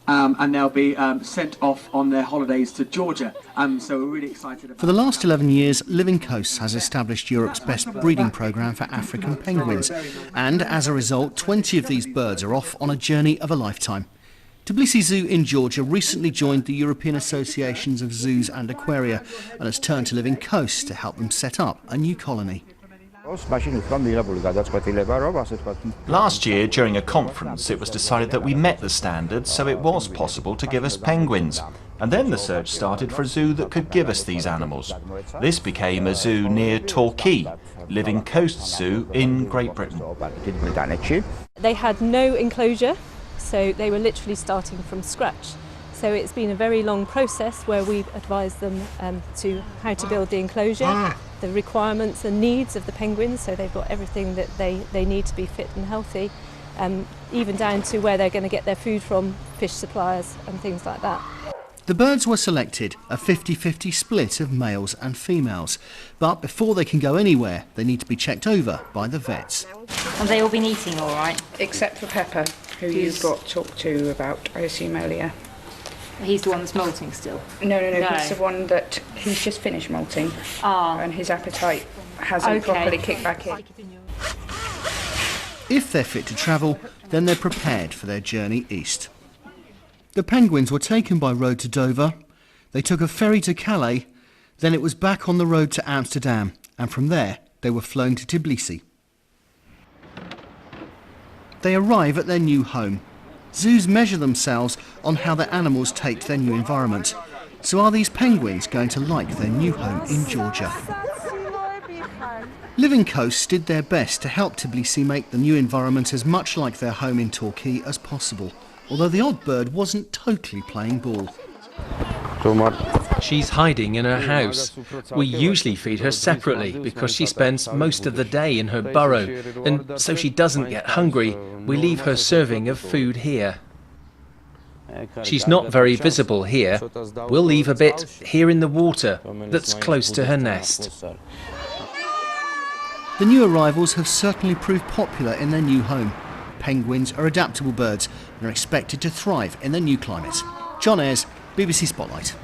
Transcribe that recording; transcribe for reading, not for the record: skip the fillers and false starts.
and they'll be sent off on their holidays to Georgia. So we're really excited about. For the last 11 years, Living Coasts has established Europe's best breeding programme for African penguins, and as a result, 20 of these birds are off on a journey of a lifetime. Tbilisi Zoo in Georgia recently joined the European Associations of Zoos and Aquaria and has turned to Living Coasts to help them set up a new colony. Last year, during a conference, it was decided that we met the standards, so it was possible to give us penguins. And then the search started for a zoo that could give us these animals. This became a zoo near Torquay, Living Coasts Zoo in Great Britain. They had no enclosure, so they were literally starting from scratch. So it's been a very long process where we've advised them to how to build the enclosure, the requirements and needs of the penguins, so they've got everything that they need to be fit and healthy, even down to where they're going to get their food from, fish suppliers and things like that. The birds were selected, a 50-50 split of males and females. But before they can go anywhere, they need to be checked over by the vets. Have they all been eating all right? Except for Pepper, who you've got talked to about, I assume, earlier. He's the one that's molting still? No, he's the one that he's just finished molting. And his appetite hasn't properly kicked back in. If they're fit to travel, then they're prepared for their journey east. The penguins were taken by road to Dover, they took a ferry to Calais, then it was back on the road to Amsterdam, and from there they were flown to Tbilisi. They arrive at their new home. Zoos measure themselves on how their animals take to their new environment. So are these penguins going to like their new home in Georgia? Living Coasts did their best to help Tbilisi make the new environment as much like their home in Torquay as possible, although the odd bird wasn't totally playing ball. She's hiding in her house. We usually feed her separately because she spends most of the day in her burrow, and so she doesn't get hungry, we leave her serving of food here. She's not very visible here. We'll leave a bit here in the water that's close to her nest. The new arrivals have certainly proved popular in their new home. Penguins are adaptable birds and are expected to thrive in their new climate. John Ayres, BBC Spotlight.